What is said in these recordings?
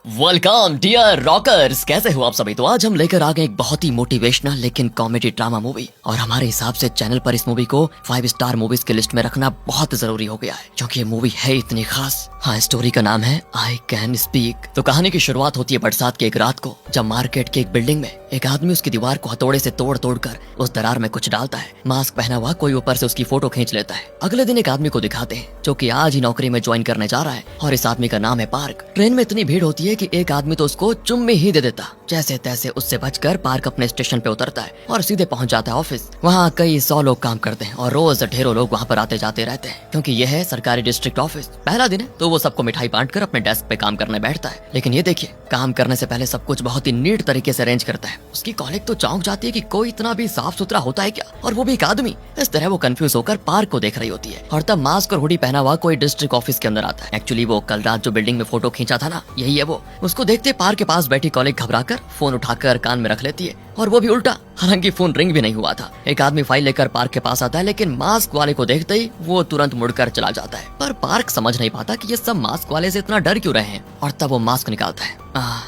Welcome dear rockers, कैसे हो आप सभी। तो आज हम लेकर आ गए एक बहुत ही मोटिवेशनल लेकिन कॉमेडी ड्रामा मूवी, और हमारे हिसाब से चैनल पर इस मूवी को 5 स्टार मूवीज की लिस्ट में रखना बहुत जरूरी हो गया है, क्योंकि ये मूवी है इतनी खास। हाँ, स्टोरी का नाम है आई कैन स्पीक। तो कहानी की शुरुआत होती है बरसात की एक रात को, जब मार्केट की एक बिल्डिंग में एक आदमी उसकी दीवार को हथौड़े से तोड़ तोड़ कर उस दरार में कुछ डालता है। मास्क पहना हुआ कोई ऊपर से उसकी फोटो खींच लेता है। अगले दिन एक आदमी को दिखाते हैं जो कि आज ही नौकरी में ज्वाइन करने जा रहा है, और इस आदमी का नाम है पार्क। ट्रेन में इतनी भीड़ होती है कि एक आदमी तो उसको चुम्मी ही दे देता। जैसे तैसे उससे बचकर पार्क अपने स्टेशन पे उतरता है और सीधे पहुंच जाता है ऑफिस। वहाँ कई 100 लोग काम करते हैं और रोज ढेरों लोग वहाँ पर आते जाते रहते हैं, क्योंकि यह है सरकारी डिस्ट्रिक्ट ऑफिस। पहला दिन है तो वो सबको मिठाई बांट कर अपने डेस्क पे काम करने बैठता है। लेकिन ये देखिए, काम करने से पहले सब कुछ बहुत ही नीट तरीके से अरेंज करता है। उसकी कॉलीग तो चौंक जाती है कि कोई इतना भी साफ सुथरा होता है क्या, और वो भी एक आदमी। इस तरह वो कंफ्यूज होकर पार्क को देख रही होती है, और तब मास्क और हुडी पहना हुआ कोई डिस्ट्रिक्ट ऑफिस के अंदर आता है। एक्चुअली वो कल रात जो बिल्डिंग में फोटो खींचा था ना, यही है वो। उसको देखते पार्क के पास बैठी कॉलीग घबराकर फोन उठाकर कान में रख लेती है, और वो भी उल्टा, हालांकि फोन रिंग भी नहीं हुआ था। एक आदमी फाइल लेकर पार्क के पास आता है, लेकिन मास्क वाले को देखते ही वो तुरंत मुड़कर चला जाता है। पर पार्क समझ नहीं पाता कि ये सब मास्क वाले से इतना डर क्यों रहे हैं, और तब वो मास्क निकालता है।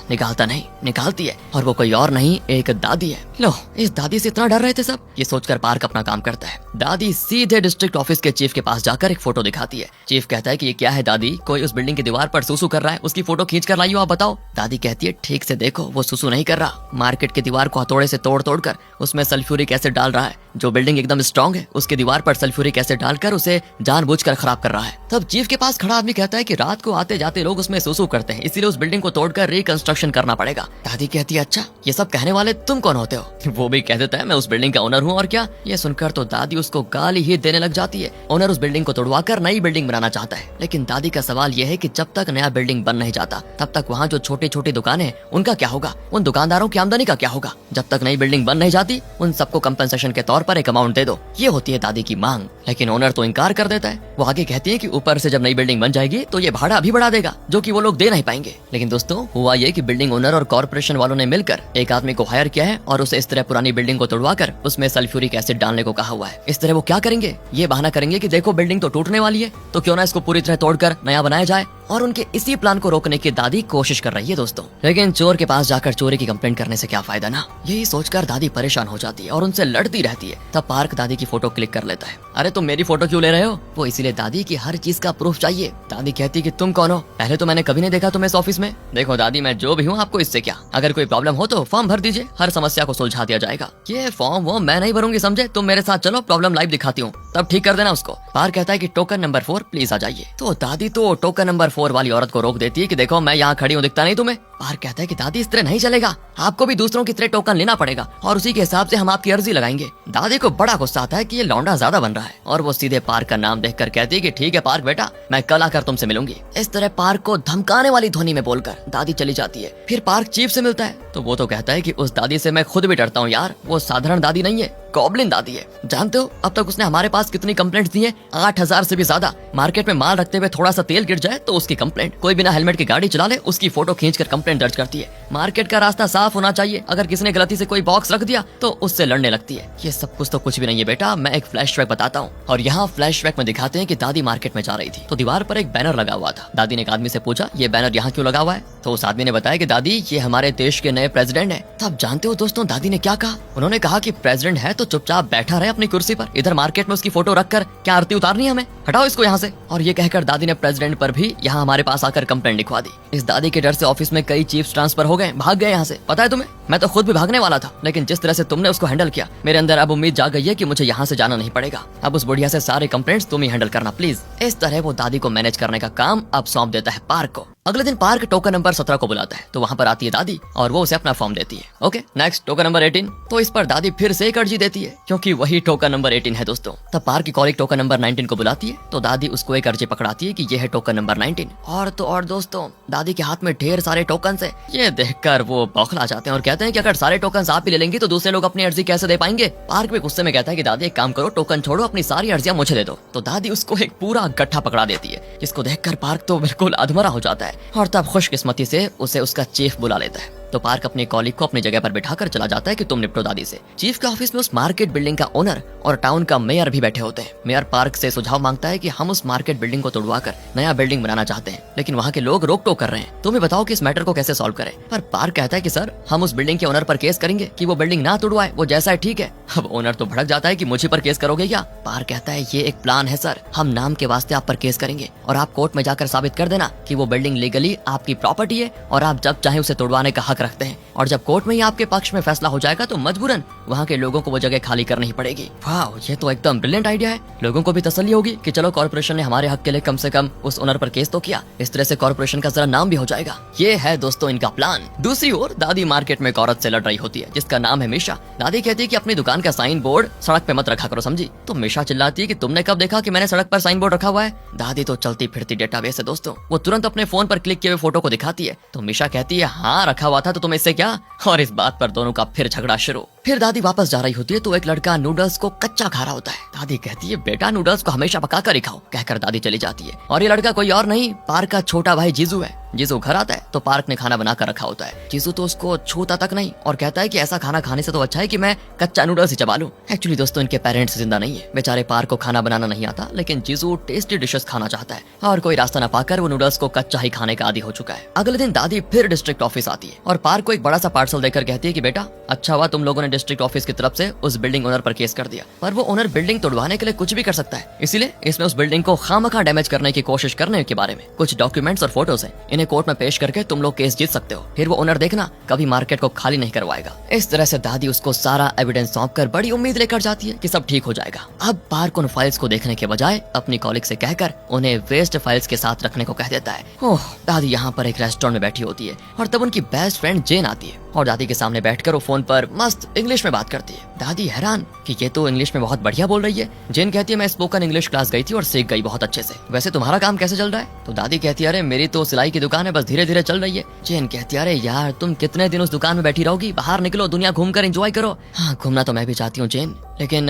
निकालता नहीं, निकालती है, और वो कोई और नहीं, एक दादी है। लो, इस दादी से इतना डर रहे थे सब, ये सोचकर पार्क अपना काम करता है। दादी सीधे डिस्ट्रिक्ट ऑफिस के चीफ के पास जाकर एक फोटो दिखाती है। चीफ कहता है कि ये क्या है दादी, कोई उस बिल्डिंग की दीवार पर सुसु कर रहा है, उसकी फोटो खींच कर लाई हो, आप बताओ। दादी कहती है ठीक से देखो, वो सुसु नहीं कर रहा, मार्केट की दीवार को हथौड़े से तोड़ तोड़ कर उसमें सल्फ्यूरिक एसिड डाल रहा है। जो बिल्डिंग एकदम स्ट्रांग है उसकी दीवार पर सल्फ्यूरिक एसिड डालकर उसे जानबूझकर खराब कर रहा है। तब चीफ के पास खड़ा आदमी कहता है कि रात को आते जाते लोग उसमें सुसु करते हैं, इसीलिए उस बिल्डिंग को तोड़कर रिकंस्ट्रक्शन करना पड़ेगा। दादी कहती है अच्छा, ये सब कहने वाले तुम कौन होते हो। वो भी कह देता है मैं उस बिल्डिंग का ओनर हूँ, और क्या। ये सुनकर तो दादी उसको गाली ही देने लग जाती है। ओनर उस बिल्डिंग को तोड़वाकर नई बिल्डिंग बनाना चाहता है, लेकिन दादी का सवाल यह है कि जब तक नया बिल्डिंग बन नहीं जाता तब तक वहाँ जो छोटी छोटी दुकानें हैं उनका क्या होगा, उन दुकानदारों की आमदनी का क्या होगा। जब तक नई बिल्डिंग बन नहीं जाती उन सबको कंपनसेशन के तौर पर एक अमाउंट दे दो, ये होती है दादी की मांग। लेकिन ओनर तो इनकार कर देता है। वो आगे कहती है कि ऊपर से जब नई बिल्डिंग बन जाएगी तो ये भाड़ा भी बढ़ा देगा, जो कि वो लोग दे नहीं पाएंगे। लेकिन दोस्तों, हुआ ये कि बिल्डिंग ओनर और कॉर्पोरेशन वालों ने मिलकर एक आदमी को हायर किया है, और उसे इस तरह पुरानी बिल्डिंग को तोड़वाकर उसमें सल्फ्यूरिक एसिड डालने को कहा हुआ है। इस तरह वो क्या करेंगे, ये बहाना करेंगे कि देखो बिल्डिंग तो टूटने वाली है, तो क्यों ना इसको पूरी तरह तोड़कर नया बनाया जाए, और उनके इसी प्लान को रोकने की दादी कोशिश कर रही है दोस्तों। लेकिन चोर के पास जाकर चोरी की कंप्लेंट करने से क्या फायदा ना, यही सोचकर दादी परेशान हो जाती है और उनसे लड़ती रहती है। तब पार्क दादी की फोटो क्लिक कर लेता है। अरे तुम मेरी फोटो क्यों ले रहे हो। वो इसीलिए दादी की हर चीज का प्रूफ चाहिए। दादी कहती कि तुम कौन हो, पहले तो मैंने कभी नहीं देखा तुम्हें इस ऑफिस में। देखो दादी, मैं जो भी हूँ, आपको इससे क्या। अगर कोई प्रॉब्लम हो तो फॉर्म भर दीजिए, हर समस्या को सुलझा दिया जाएगा। ये फॉर्म वो मैं नहीं भरूंगी, समझे। तुम मेरे साथ चलो, प्रॉब्लम लाइव दिखाती हूँ, तब ठीक कर देना उसको। पार्क कहता है कि टोकन नंबर 4 प्लीज आ जाइए। तो दादी तो टोकन नंबर 4 वाली औरत को रोक देती है कि देखो मैं यहाँ खड़ी हूँ, दिखता नहीं तुम्हें। पार्क कहता है कि दादी इस तरह नहीं चलेगा, आपको भी दूसरों की तरह टोकन लेना पड़ेगा, और उसी के हिसाब से हम आपकी अर्जी लगाएंगे। दादी को बड़ा गुस्सा आता है कि ये लौंडा ज्यादा बन रहा है, और वो सीधे पार्क का नाम देखकर कहती है कि ठीक है पार्क बेटा, मैं कल आकर तुमसे मिलूंगी। इस तरह पार्क को धमकाने वाली ध्वनि में बोलकर दादी चली जाती है। फिर पार्क चीफ से मिलता है, तो वो तो कहता है कि उस दादी से मैं खुद भी डरता हूँ यार, वो साधारण दादी नहीं है, गॉब्लिन दादी है। जानते हो अब तक उसने हमारे पास कितनी कंप्लेंट्स दी है, 8000 से भी ज्यादा। मार्केट में माल रखते हुए थोड़ा सा तेल गिर जाए तो उसकी कंप्लेंट, कोई बिना हेलमेट की गाड़ी चला ले उसकी फोटो खींचकर कंप्लेंट दर्ज करती है। मार्केट का रास्ता साफ होना चाहिए, अगर किसी ने गलती से कोई बॉक्स रख दिया तो उससे लड़ने लगती है। ये सब कुछ तो कुछ भी नहीं है बेटा, मैं एक फ्लैशबैक बताता हूँ। और यहाँ फ्लैशबैक में दिखाते हैं कि दादी मार्केट में जा रही थी, तो दीवार पर एक बैनर लगा हुआ था। दादी ने एक आदमी से पूछा ये बैनर यहाँ क्यों लगा हुआ है, तो उस आदमी ने बताया कि दादी ये हमारे देश के नए प्रेसिडेंट है। तब जानते हो दोस्तों दादी ने क्या कहा, उन्होंने कहा कि प्रेसिडेंट है तो चुपचाप बैठा रहे अपनी कुर्सी पर, इधर मार्केट में उसकी फोटो रखकर क्या आरती उतारनी है हमें, हटाओ इसको यहाँ से। और ये कहकर दादी ने प्रेसिडेंट पर भी यहाँ हमारे पास आकर कंप्लेंट लिखवा दी। इस दादी के डर से ऑफिस में कई चीफ्स ट्रांसफर हो गए, भाग गए यहाँ से, पता है तुम्हें। मैं तो खुद भी भागने वाला था, लेकिन जिस तरह से तुमने उसको हैंडल किया, मेरे अंदर अब उम्मीद जाग गई है कि मुझे यहाँ से जाना नहीं पड़ेगा। अब उस बुढ़िया से सारे कंप्लेंट्स तुम ही हैंडल करना प्लीज। इस तरह वो दादी को मैनेज करने का काम अब सौंप देता है पार्क को। अगले दिन पार्क टोकन नंबर 17 को बुलाता है, तो वहाँ पर आती है दादी और वो उसे अपना फॉर्म देती है। Okay next, token number 18। तो इस पर दादी फिर से एक अर्जी देती है, क्योंकि वही टोकन नंबर 18 है दोस्तों। तब पार्क की कॉलीग टोकन नंबर 19 को बुलाती है, तो दादी उसको एक अर्जी पकड़ाती है कि ये है टोकन नंबर 19। और तो और दोस्तों, दादी के हाथ में ढेर सारे टोकन है। ये देखकर वो बौखला जाते हैं और कहते हैं कि अगर सारे टोकन आप ही ले लेंगे तो दूसरे लोग अपनी अर्जी कैसे दे पाएंगे। पार्क भी गुस्से में कहता है कि दादी एक काम करो, टोकन छोड़ो, अपनी सारी अर्जियां मुझे दे दो। तो दादी उसको एक पूरा गट्ठा पकड़ा देती है, जिसको देखकर पार्क तो बिल्कुल अधमरा हो जाता है, और तब खुशकिस्मती से उसे उसका चीफ बुला लेता है। तो पार्क अपने कॉलीग को अपनी जगह पर बिठाकर चला जाता है कि तुम निपटो दादी से। चीफ के ऑफिस में उस मार्केट बिल्डिंग का ओनर और टाउन का मेयर भी बैठे होते हैं। मेयर पार्क से सुझाव मांगता है कि हम उस मार्केट बिल्डिंग को तोड़वाकर नया बिल्डिंग बनाना चाहते हैं, लेकिन वहाँ के लोग रोक टोक कर रहे हैं। तुम्हें बताओ कि इस मैटर को कैसे सॉल्व करें। पर पार्क कहता है कि सर, हम उस बिल्डिंग के ओनर पर केस करेंगे कि वो बिल्डिंग ना तोड़वाए, वो जैसा है ठीक है। अब ओनर तो भड़क जाता है कि मुझे पर केस करोगे क्या। पार्क कहता है ये एक प्लान है सर, हम नाम के वास्ते आप पर केस करेंगे और आप कोर्ट में जाकर साबित कर देना कि वो बिल्डिंग लीगली आपकी प्रॉपर्टी है और आप जब चाहे उसे तोड़वाने का हक रखते हैं। और जब कोर्ट में ही आपके पक्ष में फैसला हो जाएगा तो मजबूरन वहाँ के लोगों को वो जगह खाली करनी ही पड़ेगी। वाह, ये तो एकदम ब्रिलियंट आइडिया है। लोगों को भी तसल्ली होगी कि चलो कॉर्पोरेशन ने हमारे हक के लिए कम से कम उस ओनर पर केस तो किया। इस तरह से कॉर्पोरेशन का जरा नाम भी हो जाएगा। ये है दोस्तों इनका प्लान। दूसरी ओर दादी मार्केट में एक औरत से लड़ रही होती है जिसका नाम है मिशा। दादी कहती है कि अपनी दुकान का साइन बोर्ड सड़क पे मत रखा करो, समझी। तो मिशा चिल्लाती है कि तुमने कब देखा कि मैंने सड़क पर साइन बोर्ड रखा हुआ है। दादी तो चलती फिरती डेटाबेस है दोस्तों, वो तुरंत अपने फोन पर क्लिक किए हुए फोटो को दिखाती है। तो मिशा कहती है हाँ रखा हुआ था, तो तुम्हें इससे क्या। और इस बात पर दोनों का फिर झगड़ा शुरू। फिर दादी वापस जा रही होती है तो एक लड़का नूडल्स को कच्चा खा रहा होता है। दादी कहती है बेटा नूडल्स को हमेशा पका कर ही खाओ। कहकर दादी चली जाती है और ये लड़का कोई और नहीं, पार्क का छोटा भाई जीजू है। जीजू घर आता है तो पार्क ने खाना बना कर रखा होता है। जीजू तो उसको छूता तक नहीं और कहता है कि ऐसा खाना खाने से तो अच्छा है कि मैं कच्चा नूडल्स ही चबा लूं। एक्चुअली दोस्तों इनके पेरेंट्स जिंदा नहीं है, बेचारे पार्क को खाना बनाना नहीं आता, लेकिन जीजू टेस्टी डिशेस खाना चाहता है और कोई रास्ता न पाकर वो नूडल्स को कच्चा ही खाने का आदी हो चुका है। अगले दिन दादी फिर डिस्ट्रिक्ट ऑफिस आती है और पार्क को एक बड़ा सा पार्सल देकर कहती है कि बेटा अच्छा हुआ तुम लोगों ने डिस्ट्रिक्ट ऑफिस की तरफ से उस बिल्डिंग ओनर पर केस कर दिया, पर वो ओनर बिल्डिंग तोड़वाने के लिए कुछ भी कर सकता है, इसीलिए इसमें उस बिल्डिंग को खामखा डैमेज करने की कोशिश करने के बारे में कुछ डॉक्यूमेंट्स और फोटोज हैं, इन्हें कोर्ट में पेश करके तुम लोग केस जीत सकते हो। फिर वो ओनर देखना कभी मार्केट को खाली नहीं करवाएगा। इस तरह से दादी उसको सारा एविडेंस सौंप कर बड़ी उम्मीद लेकर जाती है कि सब ठीक हो जाएगा। अब पार्क उन फाइल्स को देखने के बजाय अपनी कॉलीग से कहकर उन्हें वेस्ट फाइल्स के साथ रखने को कह देता है। ओह, दादी यहाँ पर एक रेस्टोरेंट में बैठी होती है और तब उनकी बेस्ट फ्रेंड जेन आती है और दादी के सामने बैठकर वो फोन पर मस्त इंग्लिश में बात करती है। दादी हैरान कि ये तो इंग्लिश में बहुत बढ़िया बोल रही है। जेन कहती है मैं स्पोकन इंग्लिश क्लास गई थी और सीख गई बहुत अच्छे से, वैसे तुम्हारा काम कैसे चल रहा है। तो दादी कहती है अरे मेरी तो सिलाई की दुकान है, बस धीरे धीरे चल रही है। जेन कहती है अरे यार तुम कितने दिन उस दुकान में बैठी रहोगी, बाहर निकलो, दुनिया घूमकर एंजॉय करो। हाँ घूमना तो मैं भी चाहती हूँ जेन, लेकिन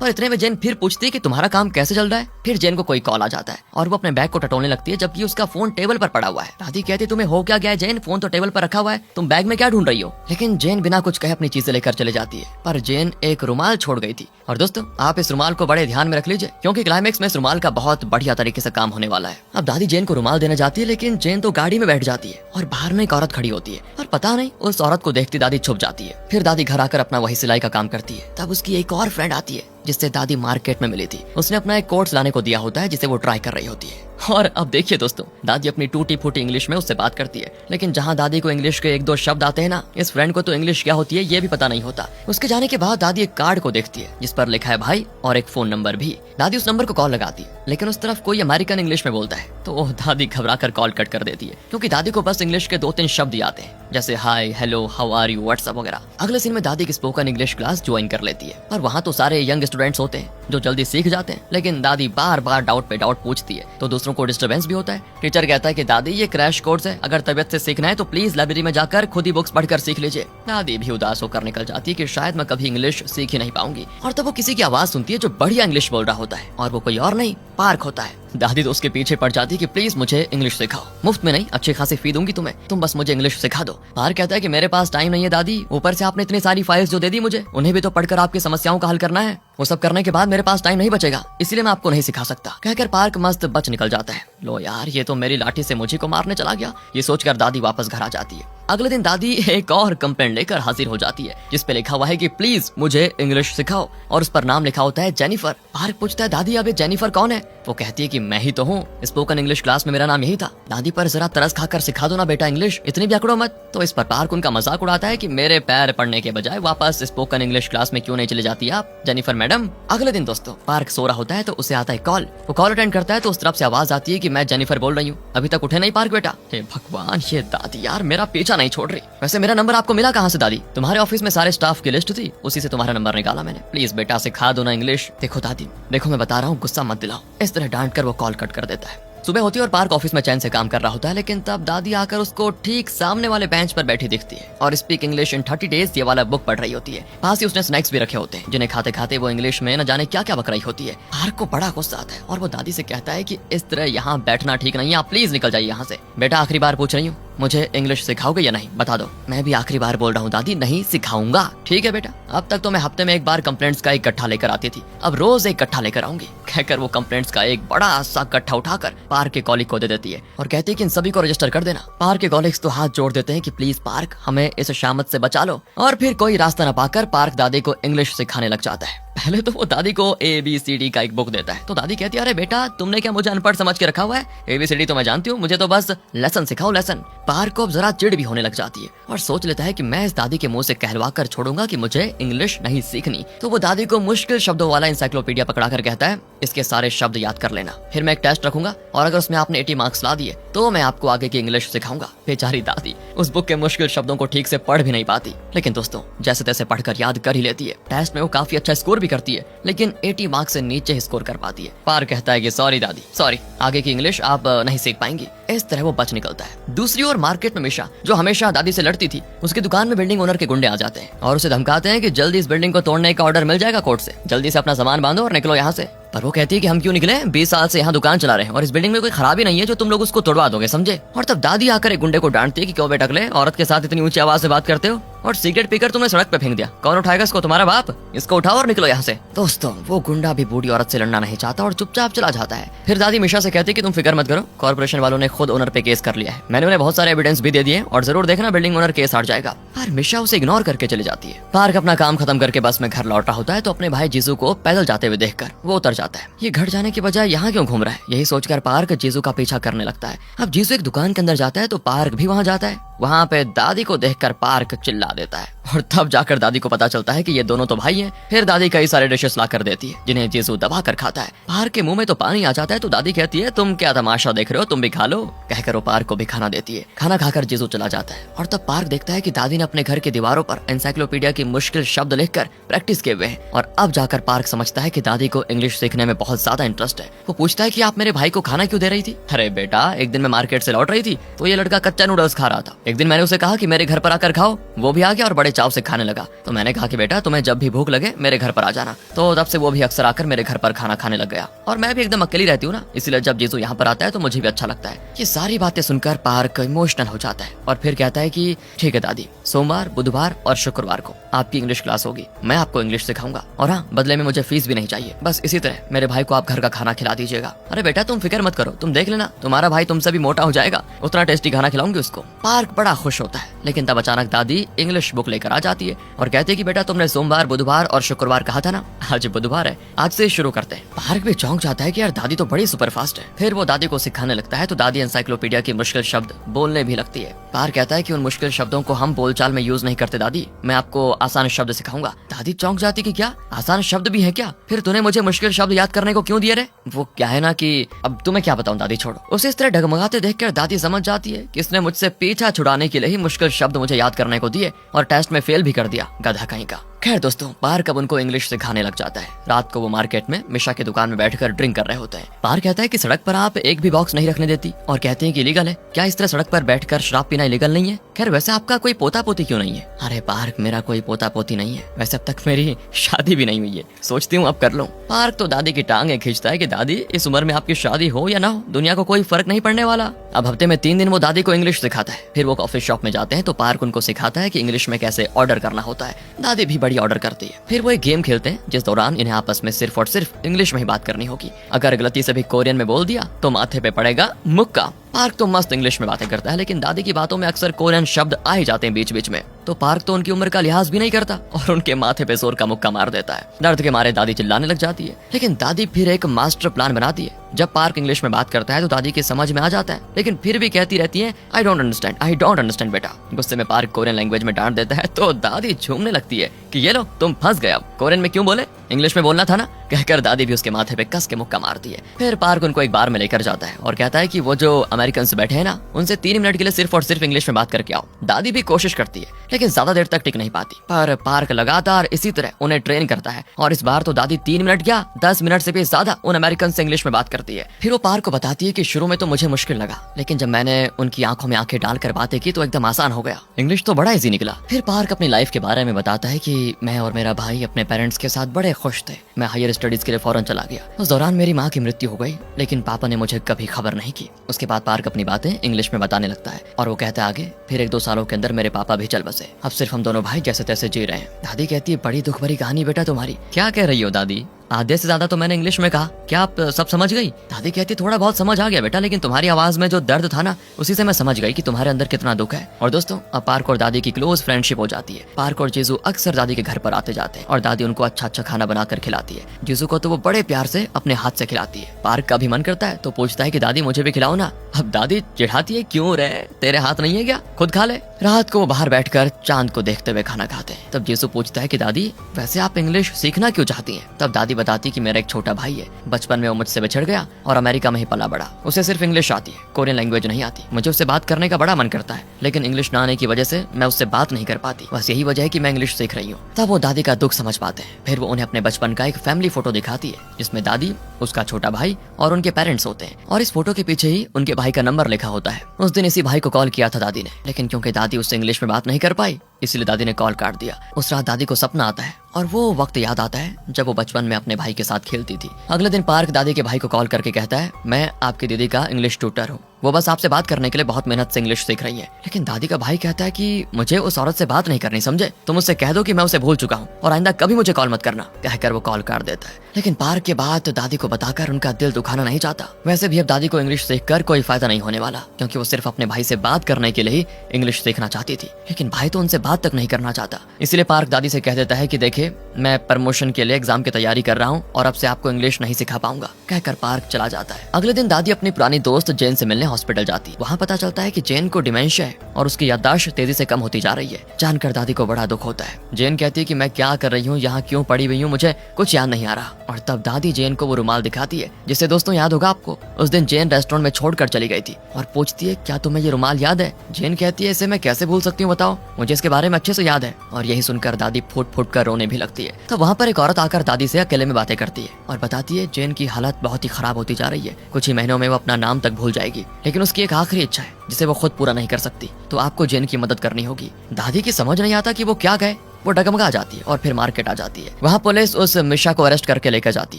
पर इतने में जेन फिर पूछती है कि तुम्हारा काम कैसे चल रहा है। फिर जेन को कोई कॉल आ जाता है और वो अपने बैग को टटोलने लगती है जबकि उसका फोन टेबल पर पड़ा हुआ है। दादी कहती है तुम्हें हो क्या गया है जेन, फोन तो टेबल पर रखा हुआ है, तुम बैग में क्या ढूंढ रही हो। लेकिन जेन बिना कुछ कहे अपनी चीजें लेकर चले जाती है, पर जेन एक रुमाल छोड़ गई थी। और दोस्तों आप इस रुमाल को बड़े ध्यान में रख लीजिए क्योंकि क्लाइमेक्स में इस रुमाल का बहुत बढ़िया तरीके से काम होने वाला है। अब दादी जेन को रुमाल देने जाती है लेकिन जेन तो गाड़ी में बैठ जाती है और बाहर में एक औरत खड़ी होती है और पता नहीं उस औरत को देखती दादी छुप जाती है। फिर दादी घर आकर अपना वही सिलाई का काम करती है। तब उसकी एक और फ्रेंड आती है जिससे दादी मार्केट में मिली थी। उसने अपना एक कोट लाने को दिया होता है जिसे वो ट्राई कर रही होती है। और अब देखिए दोस्तों दादी अपनी टूटी फूटी इंग्लिश में उससे बात करती है, लेकिन जहाँ दादी को इंग्लिश के एक दो शब्द आते हैं ना, इस फ्रेंड को तो इंग्लिश क्या होती है ये भी पता नहीं होता। उसके जाने के बाद दादी एक कार्ड को देखती है जिस पर लिखा है भाई और एक फोन नंबर भी। दादी उस नंबर को कॉल लगाती है लेकिन उस तरफ कोई अमेरिकन इंग्लिश में बोलता है तो दादी घबरा कर कॉल कट कर देती है क्योंकि दादी को बस इंग्लिश के 2-3 शब्द याद हैं जैसे hi, hello, how are you, what's up वगैरह। अगले सीन में दादी की स्पोकन इंग्लिश क्लास ज्वाइन कर लेती है और वहाँ तो सारे यंग स्टूडेंट्स होते हैं जो जल्दी सीख जाते हैं, लेकिन दादी बार बार डाउट पे डाउट पूछती है तो दूसरों को डिस्टर्बेंस भी होता है। टीचर कहता है कि दादी ये क्रैश कोर्स है, अगर तबियत से सीखना है तो प्लीज लाइब्रेरी में जाकर खुद ही बुक्स पढ़कर सीख लीजिए। दादी भी उदास होकर निकल जाती है कि शायद मैं कभी इंग्लिश सीख ही नहीं पाऊंगी। और तब वो किसी की आवाज सुनती है जो बढ़िया इंग्लिश बोल रहा होता है और वो कोई और नहीं पार्क होता है। दादी तो उसके पीछे पड़ जाती है कि प्लीज मुझे इंग्लिश सिखाओ, मुफ्त में नहीं अच्छी खासी फी दूंगी तुम्हें, तुम बस मुझे इंग्लिश सिखा दो। पार्क कहता है कि मेरे पास टाइम नहीं है दादी, ऊपर से आपने इतनी सारी फाइल्स जो दे दी मुझे उन्हें भी तो पढ़कर आपकी समस्याओं का हल करना है, वो सब करने के बाद मेरे पास टाइम नहीं बचेगा, इसलिए मैं आपको नहीं सिखा सकता। कहकर पार्क मस्त बच निकल जाता है। लो यार ये तो मेरी लाठी से मुझे को मारने चला गया, ये सोचकर दादी वापस घर आ जाती है। अगले दिन दादी एक और कंप्लेंट लेकर हाजिर हो जाती है जिस पे लिखा हुआ है कि प्लीज मुझे इंग्लिश सिखाओ और उस पर नाम लिखा होता है जेनिफर। पार्क पूछता है दादी अब ये जेनिफर कौन है। वो कहती है कि मैं ही तो हूँ, स्पोकन इंग्लिश क्लास में मेरा नाम यही था। दादी पर जरा तरस खाकर सिखा दो ना बेटा इंग्लिश, इतनी भी अकड़ो मत। तो इस पर पार्क उनका मजाक उड़ाता है कि मेरे पैर पड़ने के बजाय वापस स्पोकन इंग्लिश क्लास में क्यों नहीं चले जाती आप जेनिफर मैडम। अगले दिन दोस्तों पार्क सो रहा होता है तो उसे आता है कॉल। वो कॉल अटेंड करता है तो उस तरफ से आवाज आती है कि मैं जेनिफर बोल रही हूँ, अभी तक उठे नहीं पार्क बेटा। हे भगवान ये दादी यार मेरा पीछा नहीं छोड़ रही। वैसे मेरा नंबर आपको मिला कहाँ से दादी? तुम्हारे ऑफिस में सारे स्टाफ की लिस्ट थी, उसी से तुम्हारा नंबर निकाला मैंने। प्लीज बेटा सिखा दो ना इंग्लिश। देखो दादी देखो मैं बता रहा हूँ, गुस्सा मत दिलाओ। इस तरह डांट कर वो कॉल कट कर देता है। सुबह होती है और पार्क ऑफिस में चैन से काम कर रहा होता है, लेकिन तब दादी आकर उसको ठीक सामने वाले बेंच पर बैठी दिखती है और स्पीक इंग्लिश इन 30 डेज ये वाला बुक पढ़ रही होती है। पास ही उसने स्नैक्स भी रखे होते हैं जिन्हें खाते खाते वो इंग्लिश में न जाने क्या क्या बक रही होती है। पार्क को बड़ा गुस्सा आता है और वो दादी से कहता है कि इस तरह यहाँ बैठना ठीक नहीं है, आप प्लीज निकल जाइए यहाँ से। बेटा आखिरी बार पूछ रही हूँ, मुझे इंग्लिश सिखाओगे या नहीं, बता दो। मैं भी आखिरी बार बोल रहा हूँ दादी, नहीं सिखाऊंगा। ठीक है बेटा। अब तक तो मैं हफ्ते में एक बार कंप्लेंट्स का एक गट्ठा लेकर आती थी, अब रोज एक गट्ठा लेकर आऊंगी, कहकर वो कंप्लेंट्स का एक बड़ा सा गट्ठा उठाकर पार्क के कॉलिग को दे देती है और कहती है कि इन सभी को रजिस्टर कर देना। पार्क के कॉलिग्स तो हाथ जोड़ देते हैं कि प्लीज पार्क, हमें इस शामत से बचा लो। और फिर कोई रास्ता न पाकर पार्क दादी को इंग्लिश सिखाने लग जाता है। पहले तो वो दादी को ABCD का एक बुक देता है, तो दादी कहती है, अरे बेटा तुमने क्या मुझे अनपढ़ समझ के रखा हुआ है, ABCD तो मैं जानती हूँ, मुझे तो बस लेसन सिखाओ लेसन। पार्क को अब जरा चिढ़ भी होने लग जाती है और सोच लेता है कि मैं इस दादी के मुंह से कहलवा कर छोड़ूंगा कि मुझे इंग्लिश नहीं सीखनी। तो वो दादी को मुश्किल शब्दों वाला इंसाइक्लोपीडिया पकड़ाकर कहता है, इसके सारे शब्द याद कर लेना, फिर मैं एक टेस्ट रखूंगा और अगर उसमें आपने 80 मार्क्स ला दिए तो मैं आपको आगे की इंग्लिश सिखाऊंगा। बेचारी दादी उस बुक के मुश्किल शब्दों को ठीक से पढ़ भी नहीं पाती, लेकिन दोस्तों जैसे तैसे पढ़कर याद कर ही लेती है। टेस्ट में वो काफी अच्छा स्कोर भी करती है, लेकिन 80 मार्क्स से नीचे ही स्कोर कर पाती है। पार्क कहता है कि सॉरी दादी, सॉरी, आगे की इंग्लिश आप नहीं सीख पाएंगी। इस तरह वो बच निकलता है। दूसरी ओर मार्केट में मिशा, जो हमेशा दादी से लड़ती थी, उसकी दुकान में बिल्डिंग ओनर के गुंडे आ जाते हैं और उसे धमकाते हैं कि जल्दी इस बिल्डिंग को तोड़ने का ऑर्डर मिल जाएगा कोर्ट से, जल्दी से अपना सामान बांधो और निकलो यहाँ से। पर वो कहती है कि हम क्यों निकले, 20 साल से यहाँ दुकान चला रहे हैं और इस बिल्डिंग में कोई खराबी नहीं है जो तुम लोग उसको तोड़वा दोगे, समझे। और तब दादी आकर एक गुंडे को डांटती है कि क्यों बेटकले, औरत के साथ इतनी ऊंची आवाज से बात करते हो और सिगरेट पीकर तुमने सड़क पे फेंक दिया, कौन उठाएगा इसको, तुम्हारा बाप, इसको उठाओ और निकलो यहाँ से। दोस्तों वो गुंडा भी बूढ़ी औरत से लड़ना नहीं चाहता और चुपचाप चला जाता है। फिर दादी मिशा से कहती है कि तुम फिक्र मत करो, कॉर्पोरेशन वालों ने खुद ओनर पे केस कर लिया है, मैंने उन्हें बहुत सारे एविडेंस भी दे दिए और जरूर देखना बिल्डिंग ओनर केस हार जाएगा। पर मिशा उसे इग्नोर करके चली जाती है। पार्क अपना काम खत्म करके बस में घर लौट रहा होता है तो अपने भाई जीजू को पैदल जाते हुए देखकर वो उतर जाता है। ये घर जाने के बजाय यहाँ क्यों घूम रहा है, यही सोचकर पार्क जीजू का पीछा करने लगता है। अब जीजू एक दुकान के अंदर जाता है तो पार्क भी वहाँ जाता है। वहाँ पे दादी को देखकर पार्क चिल्ला देता है और तब जाकर दादी को पता चलता है कि ये दोनों तो भाई हैं। फिर दादी कई सारे डिशेस ला कर देती है जिन्हें जीजू दबा कर खाता है। पार्क के मुंह में तो पानी आ जाता है तो दादी कहती है, तुम क्या तमाशा देख रहे हो, तुम भी खा लो, कहकर वो पार्क को भी खाना देती है। खाना खाकर जीजू चला जाता है और तब पार्क देखता है कि दादी ने अपने घर की दीवारों पर एनसाइक्लोपीडिया की मुश्किल शब्द लिखकर प्रैक्टिस किए हुए हैं। और अब जाकर पार्क समझता है कि दादी को इंग्लिश सीखने में बहुत ज्यादा इंटरेस्ट है। वो पूछता है कि आप मेरे भाई को खाना क्यों दे रही थी। अरे बेटा, एक दिन मैं मार्केट से लौट रही थी तो ये लड़का कच्चा नूडल्स खा रहा था। एक दिन मैंने उसे कहा कि मेरे घर पर आकर खाओ, वो भी आ गया और बड़े चाव से खाने लगा। तो मैंने कहा कि बेटा तुम्हें जब भी भूख लगे मेरे घर पर आ जाना। तो तब से वो भी अक्सर आकर मेरे घर पर खाना खाने लग गया और मैं भी एकदम अकेली रहती हूँ ना, इसलिए जब जीजू यहाँ पर आता है तो मुझे भी अच्छा लगता है। ये सारी बातें सुनकर पार्क इमोशनल हो जाता है और फिर कहता है कि ठीक है दादी, सोमवार, बुधवार और शुक्रवार को आपकी इंग्लिश क्लास होगी, मैं आपको इंग्लिश सिखाऊंगा और हाँ, बदले में मुझे फीस भी नहीं चाहिए, बस इसी तरह मेरे भाई को आप घर का खाना खिला दीजिएगा। अरे बेटा तुम फिक्र मत करो, तुम देख लेना, तुम्हारा भाई तुमसे भी मोटा हो जाएगा, उतना टेस्टी खाना खिलाऊंगी उसको। पार्क बड़ा खुश होता है, लेकिन तब अचानक दादी इंग्लिश बुक लेकर आ जाती है और कहती है कि बेटा तुमने सोमवार, बुधवार और शुक्रवार कहा था ना, आज बुधवार है, आज से शुरू करते हैं। पार्क भी चौंक जाता है कि यार दादी तो बड़ी सुपर फास्ट है। फिर वो दादी को सिखाने लगता है तो दादी एनसाइक्लोपीडिया की मुश्किल शब्द बोलने भी लगती है। पार्क कहता है कि उन मुश्किल शब्दों को हम बोलचाल में यूज नहीं करते दादी, मैं आपको आसान शब्द सिखाऊंगा। दादी चौंक जाती कि क्या आसान शब्द भी है क्या, फिर तूने मुझे मुश्किल शब्द याद करने को क्यों दिए रे। वो क्या है ना कि अब तुम्हें क्या बताऊं दादी, छोड़ो। उसे इस तरह डगमगाते देखकर दादी समझ जाती है कि इसने मुझसे पीछा छुड़ाने के लिए ही मुश्किल शब्द मुझे याद करने को दिए और टेस्ट में फेल भी कर दिया, गधा कहीं का। खैर दोस्तों, पार्क अब उनको इंग्लिश सिखाने लग जाता है। रात को वो मार्केट में मिशा की दुकान में बैठकर ड्रिंक कर रहे होते हैं। पार्क कहता है कि सड़क पर आप एक भी बॉक्स नहीं रखने देती और कहते हैं कि इलीगल है, क्या इस तरह सड़क पर बैठकर शराब पीना इलीगल नहीं है। खैर वैसे आपका कोई पोता पोती क्यों नहीं है। अरे पार्क, मेरा कोई पोता पोती नहीं है, वैसे अब तक मेरी शादी भी नहीं हुई है, सोचती हूँ अब कर लूं। पार्क तो दादी की टांगे खींचता है कि दादी इस उम्र में आपकी शादी हो या ना हो, दुनिया को कोई फर्क नहीं पड़ने वाला। अब हफ्ते में 3 दिन वो दादी को इंग्लिश सिखाता है। फिर वो कॉफी शॉप में जाते हैं तो पार्क उनको सिखाता है कि इंग्लिश में कैसे ऑर्डर करना होता है। दादी भी बड़ी ऑर्डर करती है। फिर वो एक गेम खेलते हैं जिस दौरान इन्हें आपस में सिर्फ और सिर्फ इंग्लिश में ही बात करनी होगी। अगर गलती से भी कोरियन में बोल दिया तो माथे पे पड़ेगा मुक्का। पार्क तो मस्त इंग्लिश में बातें करता है, लेकिन दादी की बातों में अक्सर कोरियन शब्द आ ही जाते हैं बीच बीच में। तो पार्क तो उनकी उम्र का लिहाज भी नहीं करता और उनके माथे पे जोर का मुक्का मार देता है। दर्द के मारे दादी चिल्लाने लग जाती है, लेकिन दादी फिर एक मास्टर प्लान बनाती है। जब पार्क इंग्लिश में बात करता है तो दादी के समझ में आ जाता है, लेकिन फिर भी कहती रहती है I don't understand, I don't understand बेटा। गुस्से में पार्क कोरियन लैंग्वेज में डांट देता है तो दादी झूमने लगती है कि ये लो तुम फंस गए, अब कोरियन में क्यों बोले, इंग्लिश में बोलना था ना, कहकर दादी भी उसके माथे पे कस के मुक्का मारती है। फिर पार्क उनको एक बार में लेकर जाता है और कहता है कि वो जो अमेरिकन बैठे हैं ना, उनसे 3 मिनट के लिए सिर्फ और सिर्फ इंग्लिश में बात करके आओ। दादी भी कोशिश करती है, लेकिन ज्यादा देर तक टिक नहीं पाती। पर पार्क लगातार इसी तरह उन्हें ट्रेन करता है और इस बार तो दादी 3 मिनट क्या 10 मिनट से भी ज्यादा उन अमेरिकन से इंग्लिश में बात करती है। फिर वो पार्क को बताती है कि शुरू में तो मुझे मुश्किल लगा, लेकिन जब मैंने उनकी आंखों में आंखें डालकर बातें की तो एकदम आसान हो गया, इंग्लिश तो बड़ा इजी निकला। फिर पार्क अपनी लाइफ के बारे में बताता है कि मैं और मेरा भाई अपने पेरेंट्स के साथ बड़े खुश थे। मैं हायर स्टडीज के लिए फौरन चला गया। उस दौरान मेरी माँ की मृत्यु हो गई, लेकिन पापा ने मुझे कभी खबर नहीं की। उसके बाद पार्क अपनी बातें इंग्लिश में बताने लगता है और वो कहता है आगे फिर 1-2 सालों के अंदर मेरे पापा भी चल बसे। अब सिर्फ हम दोनों भाई जैसे तैसे जी रहे हैं। दादी कहती है बड़ी दुख भरी कहानी बेटा तुम्हारी। क्या कह रही हो दादी? आधे से ज्यादा तो मैंने इंग्लिश में कहा, क्या आप सब समझ गई? दादी कहती थोड़ा बहुत समझ आ गया बेटा, लेकिन तुम्हारी आवाज में जो दर्द था ना, उसी से मैं समझ गई कि तुम्हारे अंदर कितना दुख है। और दोस्तों, अब पार्क और दादी की क्लोज फ्रेंडशिप हो जाती है। पार्क और जीजू अक्सर दादी के घर पर आते जाते हैं और दादी उनको अच्छा अच्छा खाना बनाकर खिलाती है। जीजू को तो वो बड़े प्यार से अपने हाथ से खिलाती है। पार्क का भी मन करता है तो पूछता है कि दादी मुझे भी खिलाओ ना। अब दादी चिढ़ाती है, क्यों रे, तेरे हाथ नहीं है क्या, खुद खा ले। रात को वो बाहर बैठकर चांद को देखते हुए खाना खाते हैं। तब जीसू पूछता है कि दादी वैसे आप इंग्लिश सीखना क्यों चाहती हैं? तब दादी बताती कि मेरा एक छोटा भाई है, बचपन में वो मुझसे बिछड़ गया और अमेरिका में ही पला बड़ा। उसे सिर्फ इंग्लिश आती है, कोरियन लैंग्वेज नहीं आती। मुझे उससे बात करने का बड़ा मन करता है, लेकिन इंग्लिश ना आने की वजह से मैं उससे बात नहीं कर पाती। बस यही वजह है कि मैं इंग्लिश सीख रही हूँ। तब वो दादी का दुख समझ पाते हैं। फिर वो उन्हें अपने बचपन का एक फैमिली फोटो दिखाती है, जिसमें दादी, उसका छोटा भाई और उनके पेरेंट्स होते हैं। और इस फोटो के पीछे ही उनके भाई का नंबर लिखा होता है। उस दिन इसी भाई को कॉल किया था दादी ने, लेकिन क्योंकि दादी उससे इंग्लिश में बात नहीं कर पाई, इसलिए दादी ने कॉल काट दिया। उस रात दादी को सपना आता है और वो वक्त याद आता है जब वो बचपन में अपने भाई के साथ खेलती थी। अगले दिन पार्क दादी के भाई को कॉल करके कहता है, मैं आपकी दीदी का इंग्लिश ट्यूटर हूँ, वो बस आपसे बात करने के लिए बहुत मेहनत से इंग्लिश सीख रही है। लेकिन दादी का भाई कहता है कि मुझे उस औरत से बात नहीं करनी, समझे? तुम उससे कह दो कि मैं उसे भूल चुका हूँ और आइंदा कभी मुझे कॉल मत करना, कहकर वो कॉल काट देता है। लेकिन पार्क के बाद दादी को बताकर उनका दिल दुखाना नहीं चाहता। वैसे भी अब दादी को इंग्लिश सीखकर कोई फायदा नहीं होने वाला, क्योंकि वो सिर्फ अपने भाई से बात करने के लिए ही इंग्लिश सीखना चाहती थी। लेकिन भाई तो उनसे बात तक नहीं करना चाहता। इसलिए पार्क दादी से कह देता है कि देखिए, मैं प्रमोशन के लिए एग्जाम की तैयारी कर रहा हूँ और अब से आपको इंग्लिश नहीं सिखा पाऊंगा, कहकर पार्क चला जाता है। अगले दिन दादी अपनी पुरानी दोस्त जेन से मिलने हॉस्पिटल जाती। वहाँ पता चलता है कि जेन को डिमेंशिया है और उसकी याददाश्त तेजी से कम होती जा रही है। जानकर दादी को बड़ा दुख होता है। जेन कहती है कि मैं क्या कर रही हूँ, यहाँ क्यों पड़ी हुई हूँ, मुझे कुछ याद नहीं आ रहा। और तब दादी जेन को वो रुमाल दिखाती है, जिसे दोस्तों याद होगा आपको, उस दिन जेन रेस्टोरेंट में छोड़कर चली गई थी, और पूछती है क्या तुम्हें ये रुमाल याद है? जेन कहती है इसे मैं कैसे भूल सकती हूँ, बताओ, मुझे इसके बारे में अच्छे से याद है। और यही सुनकर दादी फूट फूट कर रोने भी लगती है। तो वहाँ पर एक औरत आकर दादी से अकेले में बातें करती है और बताती है जेन की हालत बहुत ही खराब होती जा रही है, कुछ ही महीनों में वो अपना नाम तक भूल जाएगी, लेकिन उसकी एक आखिरी इच्छा है जिसे वो खुद पूरा नहीं कर सकती, तो आपको जेन की मदद करनी होगी। दादी की समझ नहीं आता कि वो क्या कहे। वो डगमगा जाती है और फिर मार्केट आ जाती है। वहाँ पुलिस उस मिशा को अरेस्ट करके लेकर जाती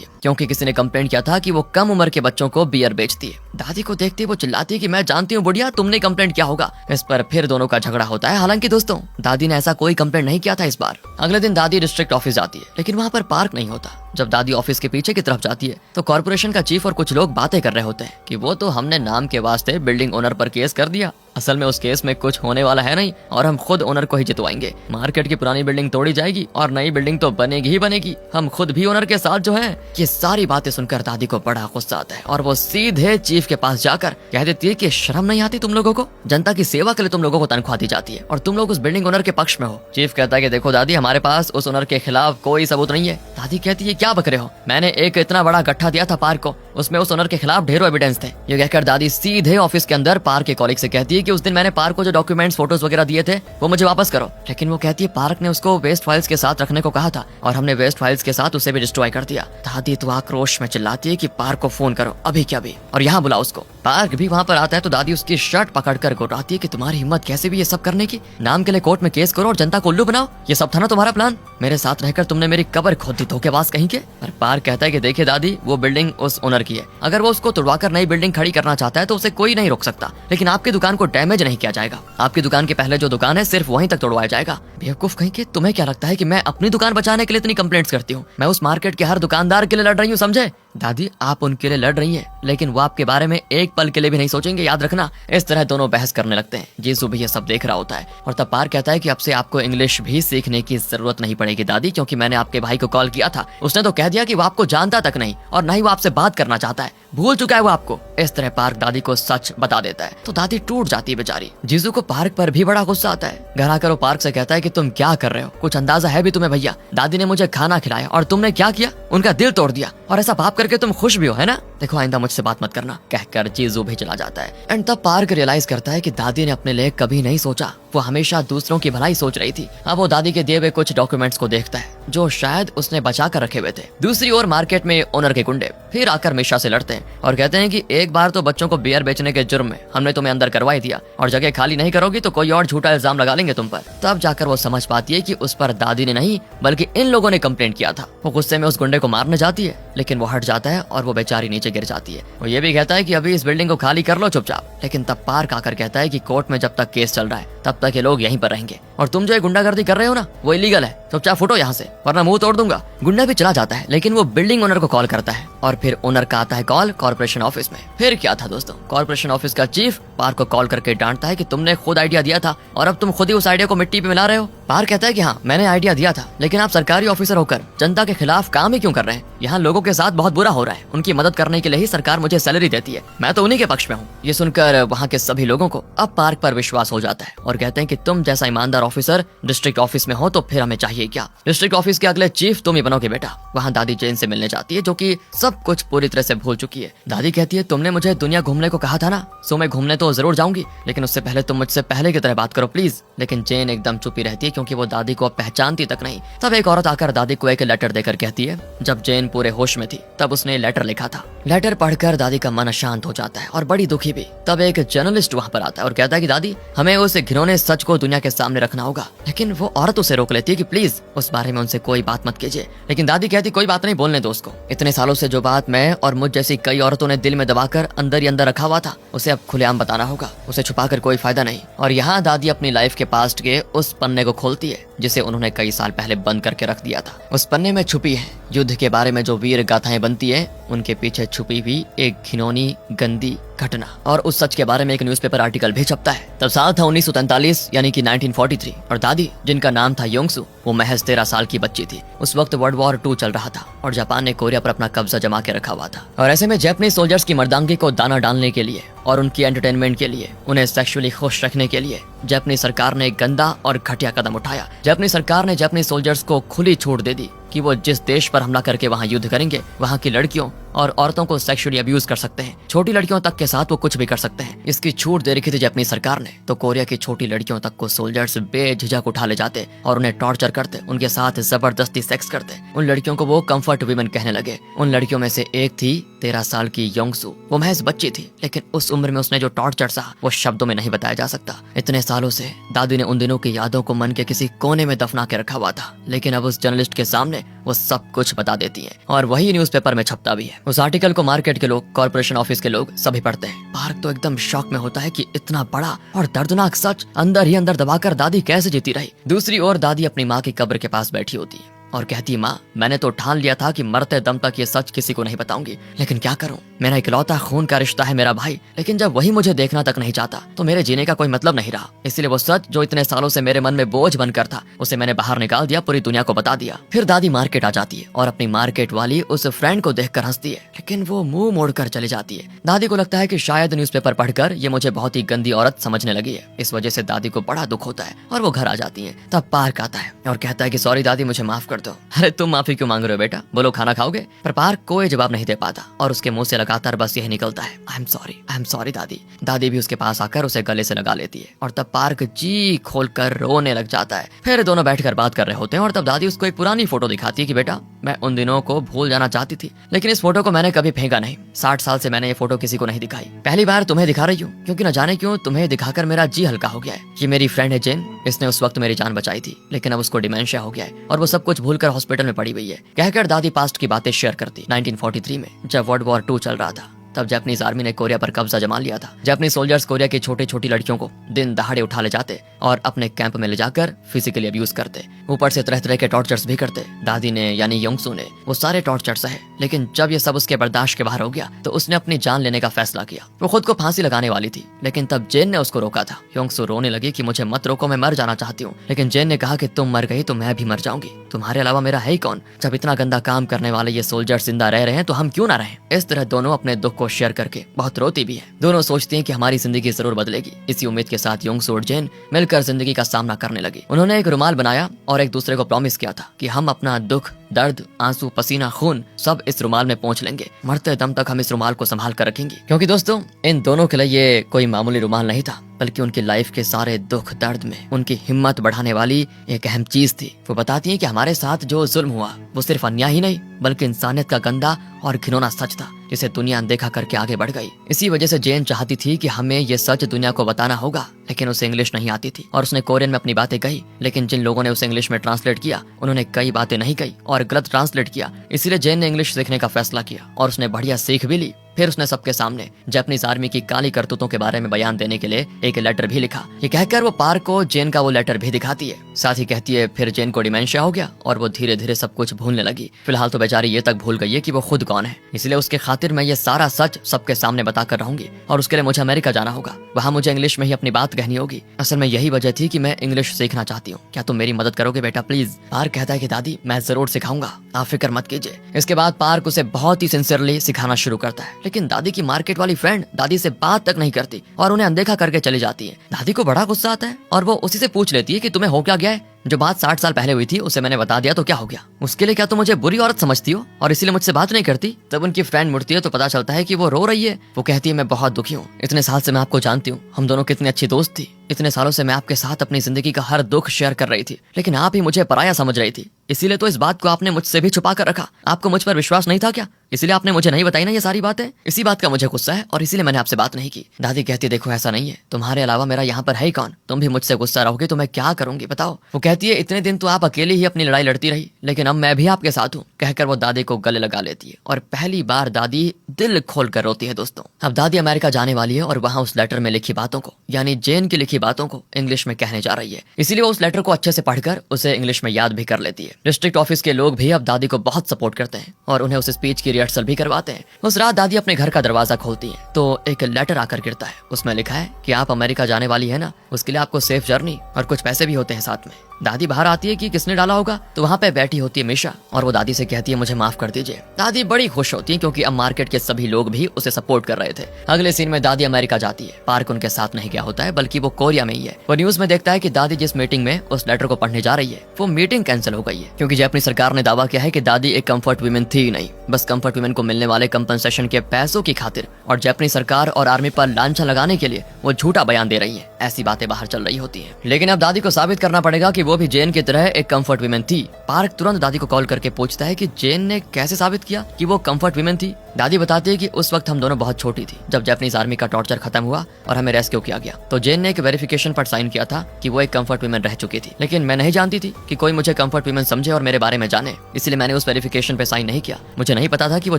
है, क्योंकि किसी ने कंप्लेंट किया था कि वो कम उम्र के बच्चों को बियर बेचती है। दादी को देखते ही वो चिल्लाती है कि मैं जानती हूँ बुढ़िया, तुमने कंप्लेंट किया होगा। इस पर फिर दोनों का झगड़ा होता है। हालांकि दोस्तों, दादी ने ऐसा कोई कंप्लेंट नहीं किया था इस बार। अगले दिन दादी डिस्ट्रिक्ट ऑफिस जाती है, लेकिन वहाँ पर पार्क नहीं होता। जब दादी ऑफिस के पीछे की तरफ जाती है तो कॉर्पोरेशन का चीफ और कुछ लोग बातें कर रहे होते हैं कि वो तो हमने नाम के वास्ते बिल्डिंग ओनर पर केस कर दिया, असल में उस केस में कुछ होने वाला है नहीं और हम खुद ओनर को ही जितवाएंगे। मार्केट की पुरानी बिल्डिंग तोड़ी जाएगी और नई बिल्डिंग तो बनेगी ही बनेगी, हम खुद भी ओनर के साथ जो है। ये सारी बातें सुनकर दादी को बड़ा गुस्सा आता है और वो सीधे चीफ के पास जाकर कह देती है कि शर्म नहीं आती तुम लोगों को? जनता की सेवा के लिए तुम लोगों को तनख्वाह दी जाती है और तुम लोग उस बिल्डिंग ओनर के पक्ष में हो। चीफ कहता है कि देखो दादी, हमारे पास उस ओनर के खिलाफ कोई सबूत नहीं है। दादी कहती है क्या बक रहे हो, मैंने एक इतना बड़ा गट्ठा दिया था पार्क को, उसमें उस ओनर के खिलाफ ढेरों एविडेंस थे। ये कहकर दादी सीधे ऑफिस के अंदर पार्क के कॉलीग से कहती है कि उस दिन मैंने पार्क को जो डॉक्यूमेंट्स फोटोज वगैरह दिए थे वो मुझे वापस करो। लेकिन वो कहती है पार्क ने उसको वेस्ट फाइल्स के साथ रखने को कहा था और हमने वेस्ट फाइल्स के साथ उसे भी डिस्ट्रॉय कर दिया। दादी तो आक्रोश में चिल्लाती है कि पार्क को फोन करो अभी क्या भी और यहाँ बुलाओ उसको। पार्क भी वहाँ पर आता है तो दादी उसकी शर्ट पकड़कर घुराती है कि तुम्हारी हिम्मत कैसे भी ये सब करने की, नाम के लिए कोर्ट में केस करो और जनता को उल्लू बनाओ, ये सब था ना तुम्हारा प्लान? मेरे साथ रहकर तुमने मेरी कब्र खोद दी धोखेबाज कहीं के। पर पार्क कहता है कि देखिए दादी, वो बिल्डिंग उस ओनर की है, अगर वो उसको तुड़वाकर नई बिल्डिंग खड़ी करना चाहता है तो उसे कोई नहीं रोक सकता, लेकिन आपकी दुकान को डैमेज नहीं किया जाएगा। आपकी दुकान के पहले जो दुकान है सिर्फ वहीं तक तोड़वाया जाएगा। बेवकूफ कहीं के, तुम्हें क्या लगता है कि मैं अपनी दुकान बचाने के लिए इतनी कंप्लेंट्स करती हूँ? मैं उस मार्केट के हर दुकानदार के लिए लड़ रही हूँ, समझे? दादी, आप उनके लिए लड़ रही हैं, लेकिन वो आपके बारे में एक पल के लिए भी नहीं सोचेंगे, याद रखना। इस तरह दोनों बहस करने लगते हैं। जीसू भी ये सब देख रहा होता है और तब पार्क कहता है कि अब से आपको इंग्लिश भी सीखने की जरूरत नहीं पड़ेगी दादी, क्योंकि मैंने आपके भाई को कॉल किया था, उसने तो कह दिया कि वो आपको जानता तक नहीं और ना ही वो आपसे बात करना चाहता है, भूल चुका है वो आपको। इस तरह पार्क दादी को सच बता देता है तो दादी टूट जाती है बेचारी। जीसू को पार्क पर भी बड़ा गुस्सा आता है। घर आकर वो पार्क से कहता है कि तुम क्या कर रहे हो, कुछ अंदाजा है भी तुम्हें भैया? दादी ने मुझे खाना खिलाया और तुमने क्या किया, उनका दिल तोड़ दिया, और ऐसा पाप करके तुम खुश भी हो, है ना? देखो आइंदा मुझसे बात मत करना, कहकर जीसू भी चला जाता है। एंड तब पार्क रियलाइज करता है कि दादी ने अपने लिए कभी नहीं सोचा, वो हमेशा दूसरों की भलाई सोच रही थी। अब वो दादी के दिए हुए कुछ डॉक्यूमेंट्स को देखता है जो शायद उसने बचा कर रखे हुए थे। दूसरी ओर मार्केट में ओनर के गुंडे फिर आकर मिश्रा से लड़ते हैं और कहते हैं कि एक बार तो बच्चों को बियर बेचने के जुर्म में हमने तुम्हें अंदर करवा ही दिया और जगह खाली नहीं करोगी तो कोई और झूठा इल्जाम लगा लेंगे तुम पर। तब जाकर वो समझ पाती है कि उस पर दादी ने नहीं बल्कि इन लोगों ने कंप्लेंट किया था। वो गुस्से में उस गुंडे को मारने जाती है लेकिन वो हट जाता है और वो बेचारी नीचे गिर जाती है। वो ये भी कहता है कि अभी इस बिल्डिंग को खाली कर लो चुपचाप, लेकिन तब पार्क आकर कहता है कि कोर्ट में जब तक केस चल रहा है तब तक ये लोग यहीं पर रहेंगे और तुम जो ये गुंडागर्दी कर रहे हो ना वो इलीगल है, चुपचाप फुटो यहाँ से वरना मुंह तोड़ दूंगा। गुंडा भी चला जाता है लेकिन वो बिल्डिंग ओनर को कॉल करता है और फिर ओनर का आता है कॉल कॉर्पोरेशन ऑफिस में। फिर क्या था दोस्तों, कॉर्पोरेशन ऑफिस का चीफ पार्क को कॉल करके डांटता है कि तुमने खुद आइडिया दिया था और अब तुम खुद ही उस आइडिया को मिट्टी पे मिला रहे हो। पार्क कहता है कि हाँ मैंने आइडिया दिया था लेकिन आप सरकारी ऑफिसर होकर जनता के खिलाफ काम ही क्यों कर रहे हैं। यहाँ लोगों के साथ बहुत बुरा हो रहा है, उनकी मदद करने के लिए ही सरकार मुझे सैलरी देती है, मैं तो उन्हीं के पक्ष में हूँ। ये सुनकर वहाँ के सभी लोगों को अब पार्क पर विश्वास हो जाता है और कहते हैं कि तुम जैसा ईमानदार ऑफिसर डिस्ट्रिक्ट ऑफिस में हो तो फिर हमें चाहिए क्या। डिस्ट्रिक्ट ऑफिस के अगले चीफ तुम ही बनोगे बेटा। वहाँ दादी जेन से मिलने जाती है जो कि सब कुछ पूरी तरह से भूल चुकी है। दादी कहती है तुमने मुझे दुनिया घूमने को कहा था ना, सो मैं घूमने तो जरूर जाऊंगी लेकिन उससे पहले तुम मुझसे पहले की तरह बात करो प्लीज। लेकिन जेन एकदम चुपी रहती है क्योंकि वो दादी को पहचानती तक नहीं। तब एक औरत आकर दादी को एक लेटर देकर कहती है जब जेन पूरे होश में थी तब उसने लेटर लिखा था। लेटर पढ़कर दादी का मन अशांत हो जाता है और बड़ी दुखी भी। तब एक जर्नलिस्ट वहाँ पर आता है और कहता है कि दादी हमें उस घिनौने सच को दुनिया के सामने रखना होगा। लेकिन वो औरत उसे रोक लेती है कि प्लीज उस बारे में उनसे कोई बात मत कीजिए। लेकिन दादी कहती कोई बात नहीं, बोलने दो उसको। इतने सालों से जो बात मैं और मुझ जैसी कई औरतों ने दिल में दबाकर अंदर ही अंदर रखा हुआ था उसे अब खुलेआम बताना होगा, उसे छुपाकर कोई फायदा नहीं। और यहाँ दादी अपनी लाइफ के पास्ट के उस पन्ने को खोलती है जिसे उन्होंने कई साल पहले बंद करके रख दिया था। उस पन्ने में छुपी है युद्ध के बारे में जो वीर गाथाएं बनती है, उनके पीछे छुपी हुई एक घिनौनी गंदी घटना। और उस सच के बारे में एक न्यूज़पेपर आर्टिकल भी छपता है। तब साल था 1943 यानी कि 1943 और दादी जिनका नाम था योंगसू वो महज 13 साल की बच्ची थी। उस वक्त वर्ल्ड वॉर 2 चल रहा था और जापान ने कोरिया पर अपना कब्जा जमा के रखा हुआ था और ऐसे में जापानीज सोल्जर्स की मर्दांगी को दाना डालने के लिए और उनकी एंटरटेनमेंट के लिए, उन्हें सेक्सुअली खुश रखने के लिए जापानी सरकार ने एक गंदा और घटिया कदम उठाया। जापानी सरकार ने जापानी सोल्जर्स को खुली छूट दे दी कि वो जिस देश पर हमला करके वहाँ युद्ध करेंगे वहाँ की लड़कियों और औरतों को सेक्सुअली अब्यूज कर सकते हैं, छोटी लड़कियों तक के साथ वो कुछ भी कर सकते हैं। इसकी छूट दे रखी थी जापानी सरकार ने, तो कोरिया की छोटी लड़कियों तक को सोल्जर्स बेझिझक उठा ले जाते और उन्हें टॉर्चर करते, उनके साथ जबरदस्ती सेक्स करते। उन लड़कियों को वो कंफर्ट वीमेन कहने लगे। उन लड़कियों में से एक थी 13 साल की योंगसू। वो महज बच्ची थी लेकिन उस उम्र में उसने जो टॉर्चर सहा वो शब्दों में नहीं बताया जा सकता। इतने सालों से दादी ने उन दिनों की यादों को मन के किसी कोने में दफना के रखा हुआ था, लेकिन अब उस जर्नलिस्ट के सामने वो सब कुछ बता देती है और वही न्यूज़पेपर में छपता भी है। उस आर्टिकल को मार्केट के लोग, कॉर्पोरेशन ऑफिस के लोग सभी पढ़ते हैं। पार्क तो एकदम शॉक में होता है कि इतना बड़ा और दर्दनाक सच अंदर ही अंदर दबाकर दादी कैसे जीती रही। दूसरी ओर दादी अपनी माँ की कब्र के पास बैठी होती है और कहती है माँ मैंने तो ठान लिया था कि मरते दम तक ये सच किसी को नहीं बताऊंगी, लेकिन क्या करूं, मेरा इकलौता खून का रिश्ता है मेरा भाई, लेकिन जब वही मुझे देखना तक नहीं चाहता तो मेरे जीने का कोई मतलब नहीं रहा। इसलिए वो सच जो इतने सालों से मेरे मन में बोझ बनकर था उसे मैंने बाहर निकाल दिया, पूरी दुनिया को बता दिया। फिर दादी मार्केट आ जाती है और अपनी मार्केट वाली उस फ्रेंड को देखकर हंसती है लेकिन वो मुंह मोड़कर चली जाती है। दादी को लगता है कि शायद न्यूज़पेपर पढ़कर ये मुझे बहुत ही गंदी औरत समझने लगी है, इस वजह से दादी को बड़ा दुख होता है और वो घर आ जाती है। तब पार्क आता है और कहता है कि सॉरी दादी मुझे माफ कर दो। अरे तुम माफी क्यों मांग रहे हो बेटा, बोलो खाना खाओगे। पर पार्क कोई जवाब नहीं दे पाता और उसके मुंह से लगातार बस यही निकलता है आई एम सॉरी दादी। दादी भी उसके पास आकर उसे गले से लगा लेती है और तब पार्क जी खोलकर रोने लग जाता है। फिर दोनों बैठकर बात कर रहे होते हैं और तब दादी उसको एक पुरानी फोटो दिखाती है कि बेटा मैं उन दिनों को भूल जाना चाहती थी लेकिन इस फोटो को मैंने कभी फेंका नहीं। 60 साल से मैंने ये फोटो किसी को नहीं दिखाई, पहली बार तुम्हें दिखा रही हूँ क्योंकि न जाने क्यों तुम्हें दिखाकर मेरा जी हल्का हो गया है। ये मेरी फ्रेंड है जेन, इसने उस वक्त मेरी जान बचाई थी लेकिन अब उसको डिमेंशिया हो गया है और वो सब कुछ भूलकर हॉस्पिटल में पड़ी हुई है। कहकर दादी पास्ट की बातें शेयर करती। 1943 में जब वर्ल्ड वॉर 2 चल रहा था तब जापानीज आर्मी ने कोरिया पर कब्जा जमा लिया था। जापानीज सोल्जर्स कोरिया की छोटी छोटी लड़कियों को दिन दहाड़े उठा ले जाते और अपने कैंप में ले जाकर फिजिकली अब्यूज करते, ऊपर से तरह तरह के टॉर्चर्स भी करते। दादी ने यानी योंगसू ने वो सारे टॉर्चर सहे, लेकिन जब ये सब उसके बर्दाश्त के बाहर हो गया तो उसने अपनी जान लेने का फैसला किया। वो खुद को फांसी लगाने वाली थी लेकिन तब जेन ने उसको रोका था। योंगसू रोने लगी कि मुझे मत रोको, मैं मर जाना चाहती हूँ, लेकिन जेन ने कहा कि तुम मर गई तो मैं भी मर जाऊंगी, तुम्हारे अलावा मेरा है ही कौन। जब इतना गंदा काम करने वाले ये सोल्जर जिंदा रह रहे हैं तो हम क्यों ना रहें। इस तरह दोनों अपने दुख को शेयर करके बहुत रोती भी है। दोनों सोचती हैं कि हमारी जिंदगी जरूर बदलेगी। इसी उम्मीद के साथ योंगसू और जेन मिलकर जिंदगी का सामना करने लगे। उन्होंने एक रुमाल बनाया और एक दूसरे को प्रॉमिस किया था कि हम अपना दुख दर्द, आंसू, पसीना, खून सब इस रुमाल में पहुंच लेंगे। मरते दम तक हम इस रुमाल को संभाल कर रखेंगे। क्योंकि दोस्तों इन दोनों के लिए ये कोई मामूली रुमाल नहीं था, बल्कि उनकी लाइफ के सारे दुख दर्द में उनकी हिम्मत बढ़ाने वाली एक अहम चीज थी। वो बताती है कि हमारे साथ जो जुल्म हुआ वो सिर्फ अन्याय ही नहीं बल्कि इंसानियत का गंदा और घिनौना सच था, जिसे दुनिया अनदेखा करके आगे बढ़ गई। इसी वजह से जेन चाहती थी कि हमें ये सच दुनिया को बताना होगा, लेकिन उसे इंग्लिश नहीं आती थी और उसने कोरियन में अपनी बातें कही। लेकिन जिन लोगों ने उसे इंग्लिश में ट्रांसलेट किया उन्होंने कई बातें नहीं कही और गलत ट्रांसलेट किया। इसीलिए जेन ने इंग्लिश सीखने का फैसला किया और उसने बढ़िया सीख भी ली। फिर उसने सबके सामने जापानीज आर्मी की काली करतूतों के बारे में बयान देने के लिए एक लेटर भी लिखा। ये कहकर वो पार्क को जेन का वो लेटर भी दिखाती है। साथ ही कहती है फिर जेन को डिमेंशिया हो गया और वो धीरे धीरे सब कुछ भूलने लगी। फिलहाल तो बेचारी ये तक भूल गई है कि वो खुद कौन है। इसलिए उसके खातिर मैं ये सारा सच सबके सामने बताकर रहूंगी और उसके लिए मुझे अमेरिका जाना होगा। वहाँ मुझे इंग्लिश में ही अपनी बात कहनी होगी। असल में यही वजह थी कि मैं इंग्लिश सीखना चाहती हूँ। क्या तुम मेरी मदद करोगे बेटा प्लीज? पार्क कहता है कि दादी मैं जरूर सिखाऊंगा, आप फिक्र मत कीजिए। इसके बाद पार्क उसे बहुत ही सिंसियरली सिखाना शुरू करता है। लेकिन दादी की मार्केट वाली फ्रेंड दादी से बात तक नहीं करती और उन्हें अनदेखा करके चली जाती है। दादी को बड़ा गुस्सा आता है और वो उसी से पूछ लेती है कि तुम्हें हो क्या गया है? जो बात 60 साल पहले हुई थी उसे मैंने बता दिया तो क्या हो गया? उसके लिए क्या तुम मुझे बुरी औरत समझती हो और इसीलिए मुझसे बात नहीं करती? तब उनकी फ्रेंड मुड़ती है तो पता चलता है कि वो रो रही है। वो कहती है मैं बहुत दुखी हूँ, इतने साल से मैं आपको जानती हूँ, हम दोनों कितनी अच्छी दोस्त थी। इतने सालों से मैं आपके साथ अपनी जिंदगी का हर दुख शेयर कर रही थी, लेकिन आप ही मुझे पराया समझ रही थी। इसीलिए तो इस बात को आपने मुझसे भी छुपा कर रखा। आपको मुझ पर विश्वास नहीं था क्या? इसीलिए आपने मुझे नहीं बताई ना ये सारी बातें। इसी बात का मुझे गुस्सा है और इसीलिए मैंने आपसे बात नहीं की। दादी कहती है देखो ऐसा नहीं है, तुम्हारे अलावा मेरा यहाँ पर है ही कौन? तुम भी मुझसे गुस्सा रहोगे तो मैं क्या करूंगी बताओ? वो कहती है इतने दिन तो आप अकेले ही अपनी लड़ाई लड़ती रही, लेकिन अब मैं भी आपके साथ हूँ। कहकर वो दादी को गले लगा लेती है और पहली बार दादी दिल खोल कर रोती है। दोस्तों अब दादी अमेरिका जाने वाली है और वहाँ उस लेटर में लिखी बातों को यानी जेन की लिखी बातों को इंग्लिश में कहने जा रही है। इसीलिए वो उस लेटर को अच्छे से पढ़कर उसे इंग्लिश में याद भी कर लेती है। डिस्ट्रिक्ट ऑफिस के लोग भी अब दादी को बहुत सपोर्ट करते हैं और उन्हें उस स्पीच की रिहर्सल भी करवाते हैं। उस रात दादी अपने घर का दरवाजा खोलती है तो एक लेटर आकर गिरता है। उसमें लिखा है कि आप अमेरिका जाने वाली है ना, उसके लिए आपको सेफ जर्नी और कुछ पैसे भी होते हैं साथ में। दादी बाहर आती है कि किसने डाला होगा तो वहाँ पे बैठी होती है मिशा और वो दादी से कहती है मुझे माफ कर दीजिए। दादी बड़ी खुश होती है क्योंकि अब मार्केट के सभी लोग भी उसे सपोर्ट कर रहे थे। अगले सीन में दादी अमेरिका जाती है। पार्क उनके साथ नहीं गया होता है बल्कि वो कोरिया में ही है। वो न्यूज में देखता है कि दादी जिस मीटिंग में उस लेटर को पढ़ने जा रही है वो मीटिंग कैंसिल हो गई है क्योंकि जापानी सरकार ने दावा किया है कि दादी एक कंफर्ट वीमेन थी ही नहीं, बस कंफर्ट वीमेन को मिलने वाले कंपनसेशन के पैसों की खातिर और जापानी सरकार और आर्मी पर लांछन लगाने के लिए वो झूठा बयान दे रही है। ऐसी बातें बाहर चल रही होती है। लेकिन अब दादी को साबित करना पड़ेगा कि वो भी जेन की तरह एक कंफर्ट वीमेन थी। पार्क तुरंत दादी को कॉल करके पूछता है कि जेन ने कैसे साबित किया कि वो कंफर्ट वीमेन थी। दादी बताती है कि उस वक्त हम दोनों बहुत छोटी थी जब जापानीज आर्मी का टॉर्चर खत्म हुआ और हमें रेस्क्यू किया गया। तो जेन ने एक वेरिफिकेशन पर साइन किया था कि वो एक कंफर्ट वीमेन रह चुकी थी, लेकिन मैं नहीं जानती थी कि कोई मुझे कंफर्ट वीमेन समझे और मेरे बारे में जाने, इसलिए मैंने उस वेरिफिकेशन पे साइन नहीं किया। मुझे नहीं पता था कि वो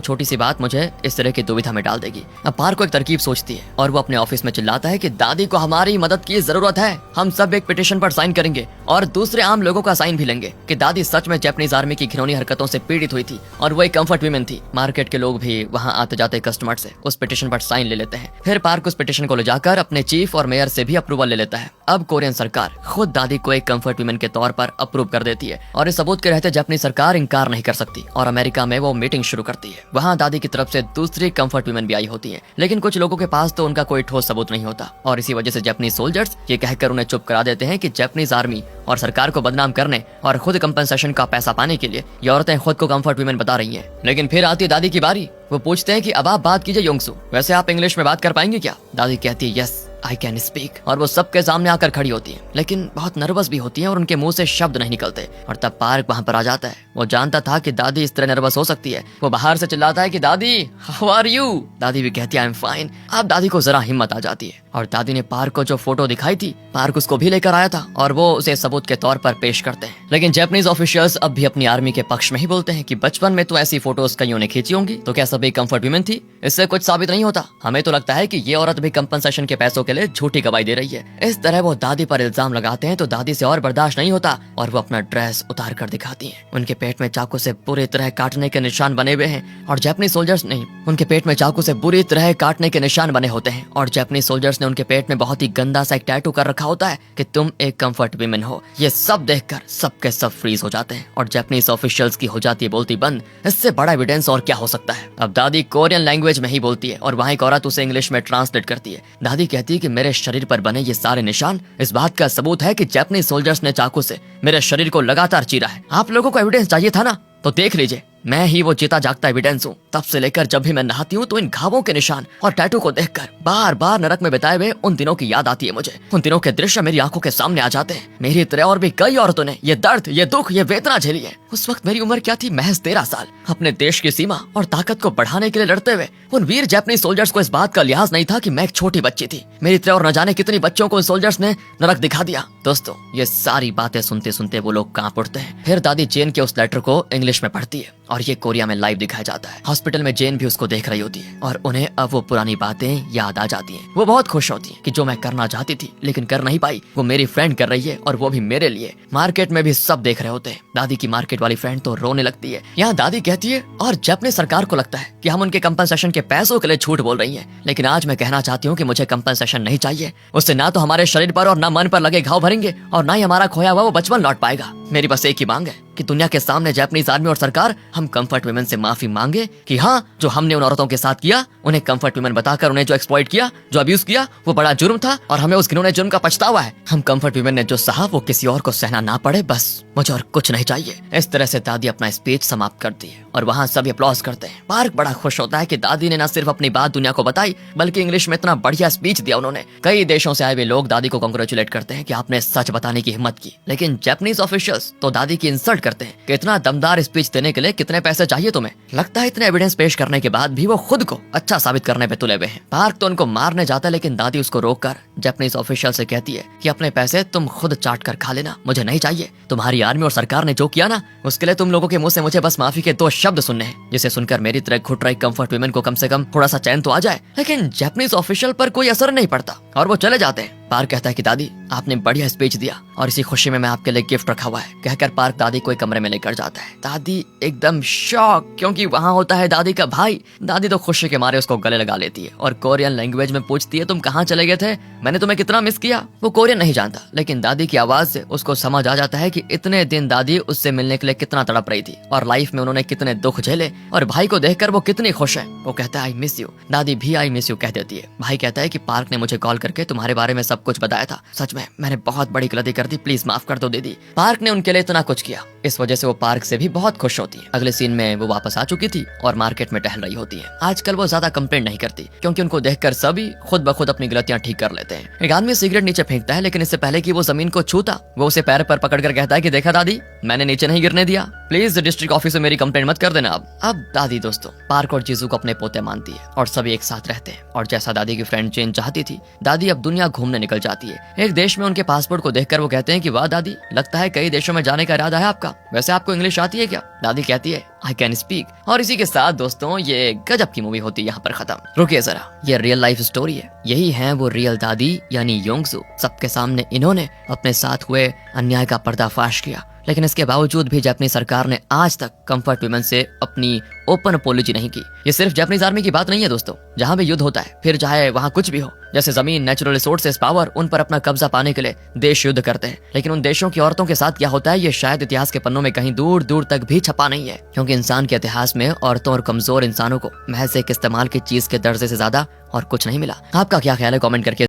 छोटी सी बात मुझे इस तरह की दुविधा में डाल देगी। अब पार्क को एक तरकीब सोचती है और वो अपने ऑफिस में चिल्लाता है कि दादी को हमारी मदद की जरूरत है, हम सब एक पिटीशन पर साइन करेंगे और दूसरे आम लोगों का साइन भी लेंगे कि दादी सच में जापानीज आर्मी की घिनौनी हरकतों से पीड़ित हुई थी और वो एक कंफर्ट वीमेन थी। मार्केट के लोग भी वहाँ आते जाते कस्टमर से उस पिटीशन पर साइन ले लेते हैं। फिर पार्क उस पिटीशन को ले जाकर अपने चीफ और मेयर से भी अप्रूवल ले लेता है। अब कोरियन सरकार खुद दादी को एक कंफर्ट वीमेन के तौर पर अप्रूव कर देती है और इस सबूत के रहते जापानी सरकार इंकार नहीं कर सकती और अमेरिका में वो मीटिंग शुरू करती है। वहाँ दादी की तरफ से दूसरी कंफर्ट वीमेन भी आई होती है, लेकिन कुछ लोगों के पास तो उनका कोई ठोस सबूत नहीं होता और इसी वजह से जापानीज सोल्जर्स ये कहकर उन्हें चुप करा देते हैं कि जापानीज आर्मी और सरकार को बदनाम करने और खुद कंपनसेशन का पैसा पाने के लिए ये औरतें खुद को कंफर्ट वीमेन बता रही हैं। लेकिन फिर आती है दादी की बारी। वो पूछते हैं कि अब आप बात कीजिए योंगसू, वैसे आप इंग्लिश में बात कर पाएंगे क्या? दादी कहती है यस आई कैन स्पीक और वो सबके सामने आकर खड़ी होती है, लेकिन बहुत नर्वस भी होती है और उनके मुंह से शब्द नहीं निकलते। और तब पार्क वहाँ पर आ जाता है। वो जानता था कि दादी इस तरह नर्वस हो सकती है। वो बाहर से चिल्लाता है कि दादी हाउ आर यू? दादी भी कहती है आई एम फाइन। अब दादी को जरा हिम्मत आ जाती है और दादी ने पार्क को जो फोटो दिखाई थी पार्क उसको भी लेकर आया था और वो उसे सबूत के तौर पर पेश करते हैं। लेकिन जापानीज ऑफिशियल्स अब भी अपनी आर्मी के पक्ष में ही बोलते हैं कि बचपन में तो ऐसी फोटोज कईयों ने खींची होंगी, तो क्या सभी कंफर्ट वीमेन थी? इससे कुछ साबित नहीं होता। हमें तो लगता है कि ये औरत भी कंपनसेशन के पैसों के लिए झूठी गवाही दे रही है। इस तरह वो दादी पर इल्जाम लगाते हैं तो दादी से और बर्दाश्त नहीं होता और वो अपना ड्रेस उतार कर दिखाती हैं। उनके पेट में चाकू से बुरी तरह काटने के निशान बने हुए हैं और जापानीज सोल्जर्स ने उनके पेट में चाकू से बुरी तरह काटने के निशान बने होते हैं और जापानीज सोल्जर्स ने उनके पेट में बहुत ही गंदा सा एक टैटू कर रखा होता है कि तुम एक कंफर्ट वीमेन हो। ये सब देखकर सबके सब फ्रीज हो जाते हैं और जापानीज ऑफिशियल्स की हो जाती है बोलती बंद। इससे बड़ा एविडेंस और क्या हो सकता है? अब दादी कोरियन लैंग्वेज में ही बोलती है और वहाँ एक औरत उसे इंग्लिश में ट्रांसलेट करती है। दादी कहती है कि मेरे शरीर पर बने ये सारे निशान इस बात का सबूत है कि जापानीज सोल्जर्स ने चाकू से मेरे शरीर को लगातार चीरा है। आप लोगों को एविडेंस चाहिए था ना, तो देख लीजिए, मैं ही वो जीता जागता एविडेंस हूँ। तब से लेकर जब भी मैं नहाती हूँ तो इन घावों के निशान और टैटू को देखकर बार बार नरक में बिताए हुए उन दिनों की याद आती है मुझे। उन दिनों के दृश्य मेरी आंखों के सामने आ जाते हैं। मेरी तरह और भी कई औरतों ने ये दर्द, ये दुख, ये वेदना झेली है। उस वक्त मेरी उम्र क्या थी? महज 13 साल। अपने देश की सीमा और ताकत को बढ़ाने के लिए लड़ते हुए उन वीर जापानी सोल्जर्स को इस बात का लिहाज नहीं था कि मैं एक छोटी बच्ची थी। मेरी तरह और न जाने कितनी बच्चों को उन सोल्जर्स ने नरक दिखा दिया। दोस्तों, ये सारी बातें सुनते सुनते वो लोग कांप उठते हैं। फिर दादी जेन के उस लेटर को इंग्लिश में पढ़ती है और ये कोरिया में लाइव दिखाया जाता है। हॉस्पिटल में जेन भी उसको देख रही होती है और उन्हें अब वो पुरानी बातें याद आ जाती हैं। वो बहुत खुश होती है कि जो मैं करना चाहती थी लेकिन कर नहीं पाई, वो मेरी फ्रेंड कर रही है और वो भी मेरे लिए। मार्केट में भी सब देख रहे होते हैं। दादी की मार्केट वाली फ्रेंड तो रोने लगती है। यहाँ दादी कहती है, और जापानी सरकार को लगता है कि हम उनके कंपनसेशन के पैसों के लिए झूठ बोल रही हैं। लेकिन आज मैं कहना चाहती हूँ कि मुझे कंपनसेशन नहीं चाहिए। उससे ना तो हमारे शरीर पर और ना मन पर लगे घाव भरेंगे और ना ही हमारा खोया हुआ वो बचपन लौट पाएगा। मेरी बस एक ही मांग है कि दुनिया के सामने जापानीज आर्मी और सरकार हम कंफर्ट वुमेन से माफी मांगे कि हाँ, जो हमने उन औरतों के साथ किया, उन्हें कंफर्ट वुमेन बताकर उन्हें जो एक्सप्लॉइट किया, जो अब्यूज किया, वो बड़ा जुर्म था और हमें उस घिनौने जुर्म का पछतावा है। हम कंफर्ट वुमेन ने जो सहा वो किसी और को सहना ना पड़े, बस मुझे और कुछ नहीं चाहिए। इस तरह से दादी अपना स्पीच समाप्त करती है और वहाँ सभी अप्लॉज करते हैं। पार्क बड़ा खुश होता है कि दादी ने न सिर्फ अपनी बात दुनिया को बताई बल्कि इंग्लिश में इतना बढ़िया स्पीच दिया उन्होंने। कई देशों से आए हुए लोग दादी को कांग्रेचुलेट करते हैं कि आपने सच बताने की हिम्मत की। लेकिन जापानीज ऑफिशियल्स तो दादी की इंसल्ट करते हैं कि इतना दमदार स्पीच देने के लिए कितने पैसे चाहिए तुम्हें। लगता है इतने एविडेंस पेश करने के बाद भी वो खुद को अच्छा साबित करने पे तुले हुए हैं। पार्क तो उनको मारने जाता है लेकिन दादी उसको रोककर जापानीज ऑफिशियल से कहती है कि अपने पैसे तुम खुद चाट कर खा लेना, मुझे नहीं चाहिए। तुम्हारी आर्मी और सरकार ने जो किया ना, उसके लिए तुम लोगों के मुंह से मुझे बस माफी के 2 शब्द सुनने हैं, जिसे सुनकर मेरी तरह घुट रही कंफर्ट वुमेन को कम से कम थोड़ा सा चैन तो आ जाए। लेकिन जापानीज ऑफिशियल पर कोई असर नहीं पड़ता और वो चले जाते हैं। पार्क कहता है कि दादी, आपने बढ़िया स्पीच दिया और इसी खुशी में मैं आपके लिए गिफ्ट रखा हुआ है। कहकर पार्क दादी को एक कमरे में लेकर जाता है। दादी एकदम शॉक, क्योंकि वहाँ होता है दादी का भाई। दादी तो खुशी के मारे उसको गले लगा लेती है और कोरियन लैंग्वेज में पूछती है, तुम कहाँ चले गए थे? मैंने तुम्हें कितना मिस किया। वो कोरियन नहीं जानता लेकिन दादी की आवाज से उसको समझ आ जाता है कि इतने दिन दादी उससे मिलने के लिए कितना तड़प रही थी और लाइफ में उन्होंने कितने दुख झेले और भाई को देखकर वो कितनी खुश है। वो कहता है, आई मिस यू। दादी भी आई मिस यू कह देती है। भाई कहता है कि पार्क ने मुझे कॉल करके तुम्हारे बारे में सब कुछ बताया था। सच में मैंने बहुत बड़ी गलती कर दी, प्लीज माफ कर दो दीदी। पार्क ने उनके लिए इतना कुछ किया, इस वजह से वो पार्क से भी बहुत खुश होती है। अगले सीन में वो वापस आ चुकी थी और मार्केट में टहल रही होती है। आजकल वो ज्यादा कंप्लेंट नहीं करती क्योंकि उनको देखकर सभी खुद ब खुद अपनी गलतियां ठीक कर लेते हैं। एक आदमी सिगरेट नीचे फेंकता है लेकिन इससे पहले कि वो जमीन को छूता, वो उसे पैर पर पकड़कर कहता है कि देखा दादी, मैंने नीचे नहीं गिरने दिया, प्लीज डिस्ट्रिक्ट ऑफिस में मेरी कंप्लेंट मत कर देना। अब दादी दोस्तों पार्क और जीजू को अपने पोते मानती है और सभी एक साथ रहते हैं। और जैसा दादी की फ्रेंड चेन चाहती थी, दादी अब दुनिया घूमने निकल जाती है। एक देश में उनके पासपोर्ट को देखकर वो कहते हैं कि वाह दादी, लगता है कई देशों में जाने का इरादा है आपका। वैसे आपको इंग्लिश आती है क्या? दादी कहती है, आई कैन स्पीक। और इसी के साथ दोस्तों ये गजब की मूवी होती है यहाँ पर खत्म। रुकिए जरा, ये रियल लाइफ स्टोरी है। यही है वो रियल दादी यानी योंगसू। सबके सामने इन्होंने अपने साथ हुए अन्याय का पर्दाफाश किया, लेकिन इसके बावजूद भी जापानी सरकार ने आज तक कंफर्ट वुमेन से अपनी ओपन अपोलॉजी नहीं की। ये सिर्फ जापानीज आर्मी की बात नहीं है दोस्तों। जहाँ भी युद्ध होता है, फिर चाहे वहाँ कुछ भी हो, जैसे जमीन, नेचुरल रिसोर्सेस, पावर, उन पर अपना कब्जा पाने के लिए देश युद्ध करते हैं। लेकिन उन देशों की औरतों के साथ क्या होता है, ये शायद इतिहास के पन्नों में कहीं दूर दूर तक भी छपा नहीं है, क्योंकि इंसान के इतिहास में औरतों और कमजोर इंसानों को महज एक इस्तेमाल की चीज के दर्जे से ज्यादा और कुछ नहीं मिला। आपका क्या ख्याल है? कमेंट करके